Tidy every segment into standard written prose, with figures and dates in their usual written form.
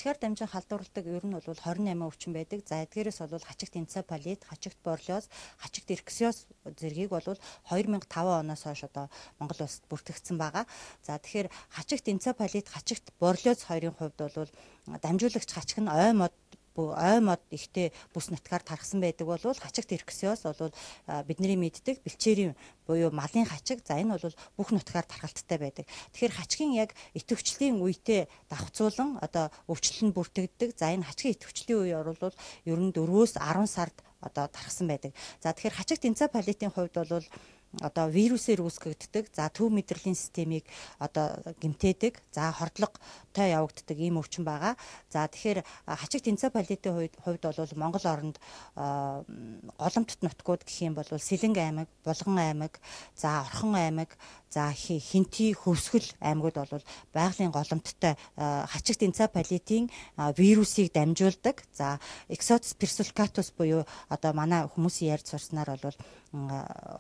Тэгэхээр дамжин халдварладаг ер нь бол 28 өвчин байдаг. За эдгээрээс бол хачигт энцефалит, хачигт боррелиоз, хачигт эрксиоз зэргийг бол 2005 оноос хойш одоо Монгол улсад бүртгэгдсэн байгаа. За тэгэхээр хачигт энцефалит, хачигт боррелиоз хоёрын хувьд бол дамжуулагч хачиг нь ой мод ихтэй бүс нутгаар тархсан байдаг бол хачигт эрксиоз бол бидний мэддэг бэлчээрийн буюу малын хачиг. За энэ бол бүх нутгаар тархалттай байдаг. Тэгэхээр хачигын яг идэвхжлийн үетэй давхцуулан одоо өвчлөл нь бүртгэгддэг. За энэ хачигын идэвхжлийн үе бол ер нь 4-өөс 10 сард одоо тархсан байдаг. За тэгэхээр хачигт энцефалитийн хувьд бол одоо вирусээр үүсгэгддэг. За төв мэдрэлийн системийг одоо гэмтээдэг. За хордлоготой явагддаг ийм өвчин байгаа. За тэгэхээр хачигт энцефалитийн хувьд бол Монгол оронд голомт нутгууд гэх юм бол Сэлэнг аймаг, Булган аймаг, за Орхон аймаг, за Хинти, Хөвсгөл аймагуд бол байгалийн голомттой хачигт энцефалитийн вирусыг дамжуулдаг. За Exotus persulatus буюу одоо манай хүмүүсийн ярьж сурснаар бол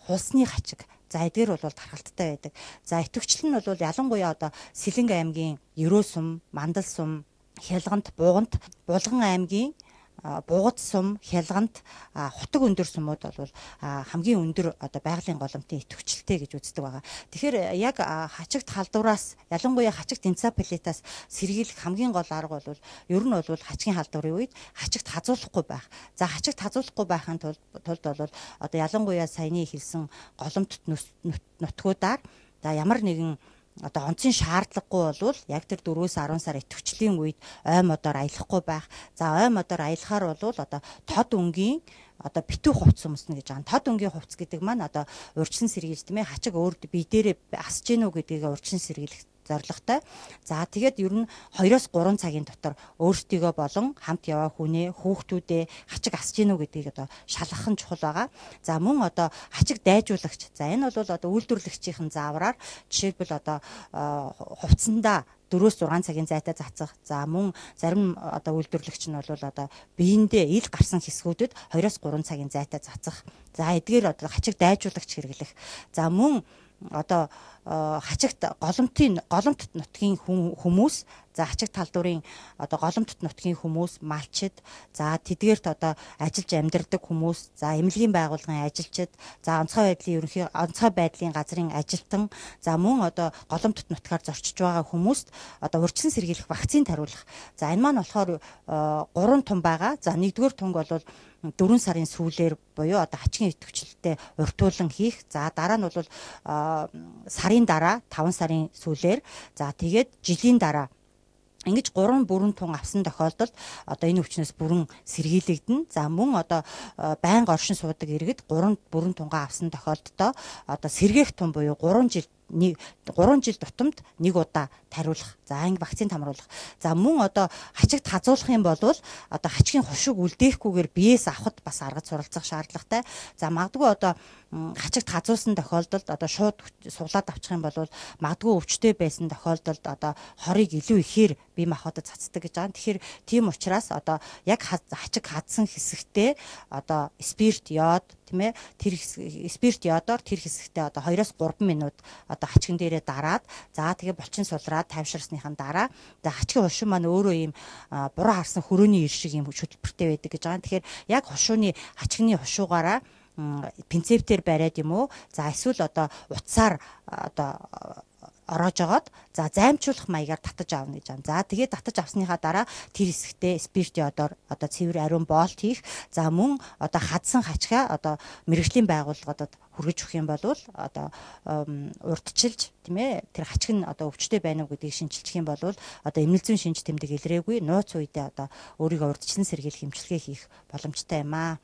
хулсны хачиг. За эдгээр бол тархалттай байдаг. За идэвхжил нь бол ялангуяа одоо Сэлэнг аймгийн Ерөө сум, Мандал сум, Хялгант, Бугант, Булган аймгийн Бугад сум, Хялгант, Хутаг өндөр сумууд бол хамгийн өндөр одоо байгалийн голомтын идэвхжилтэй гэж үздэг байгаа. Тэгэхээр яг хачигт халдвараас ялангуяа хачигт энцефалитаас сэргийлэх хамгийн гол арга бол ер нь бол хачигын халдварын үед хачигт хазуулахгүй байх. За хачигт хазуулахгүй байхын тулд бол одоо ялангуяа саяны хэлсэн голомт нутгуудаар за ямар нэгэн одоо онцгийн шаардлагагүй бол яг тэр 4-өөс 10 сар идэвхжлийн үед ой модоор аялахгүй байх. За ой модоор аялахаар бол одоо тод өнгийн одоо битүү хувцс өмснө гэж байгаа. Тод өнгийн хувцс гэдэг маань одоо урьдчилан сэргийлж тийм ээ хачиг өөр бие дээрээ асж гинүү гэдгийг урьдчилан сэргийлэх зорилготой. За тэгээд ер нь 2-3 цагийн дотор өөрсдийгөө болон хамт яваа хүнээ, хүүхдүүдээ хачиг асж гинүү гэдгийг одоо шалгах нь чухал байгаа. За мөн одоо хачиг дайжуулагч. За энэ бол одоо үйлдвэрлэгчийн заавраар жишээлбэл одоо хувцсандаа 4-6 цагийн зайтай цацах. За мөн зарим одоо үйлдвэрлэгч нь бол одоо биендээ ил гарсан хэсгүүдэд 2-3 цагийн зайтай цацах. За эдгээр одоо хачиг дайжуулагч хэрэглэх. За мөн одоо хачигт голомт нутгийн хүмүүс, за хачигт халдварын одоо голомт нутгийн хүмүүс, малчид, за тэдгээрт одоо ажиллаж амьдардаг хүмүүс, за эмнэлгийн байгууллагын ажилчид, за онцгой байдлын газрын ажилтан, за мөн одоо голомт нутгаар зорчиж байгаа хүмүүст одоо урьдчилан сэргийлэх вакцин тариулах. За энэ маань болохоор 3 тун байгаа. За нэгдүгээр тунг бол 4 сарын сүүлээр буюу одоо хачигын идэвхжлэлтэй урьдтуулан хийх. За дараа нь бол сарын дараа 5 сарын сүүлээр, за тэгээд жилийн дараа ингэж 3 бүрэн тун авсан тохиолдолд одоо энэ өвчнөөс бүрэн сэргийлэгдэнэ. За мөн одоо байнга оршин суудаг иргэд 3 бүрэн тунгаа авсан тохиолдолд одоо сэргээх тун буюу 3 жил тутамд нэг удаа тариулах. За анги вакцин хамруулах. За мөн одоо хачигт хазуулах юм бол одоо хачигын хушиг үлдээхгүйгээр биеэс авахд бас арга суралцах шаардлагатай. За магадгүй одоо хачигт хазуулсан тохиолдолд одоо шууд суглаад авчих юм бол магадгүй өвчтэй байсан тохиолдолд одоо хорыг илүү ихээр бие махбодод цацдаг гэж байгаа. Тэгэхээр тийм учраас одоо яг хачиг хадсан хэсэгтээ одоо спирт, йод тийм ээ тэр спирт йодоор тэр хэсэгтээ одоо 2-3 минут одоо хачигн дээрээ дараад за тэгээ булчин сулраад тайвширсныхан дараа за хачигын хушуу маань өөрөө ийм буруу харсан хөрөөний ир шиг ийм хөтөлбөртэй байдаг гэж байгаа. Тэгэхээр яг хушууны хачигны хушуугаараа пинцептээр бариад юм уу за эсвэл одоо утсаар одоо ороож агаад за займчуулах маягаар татаж аавна гэж байна. За тэгээд татаж авсныхаа дараа тэр хэсэгтээ спирт йодоор одоо цэвэр ариун боолт хийх. За мөн одоо хадсан хачгаа одоо мэрэгжлийн байгууллагуудад хүргэж өгөх юм бол одоо урдчилж тийм ээ тэр хачиг нь одоо өвчтэй байна уу гэдгийг шинжилчих юм бол одоо эмнэлэг зүйн шинж тэмдэг илрээгүй нууц үедээ одоо өөрийгөө урдчилан сэргийлэх эмчилгээ хийх боломжтой юм аа.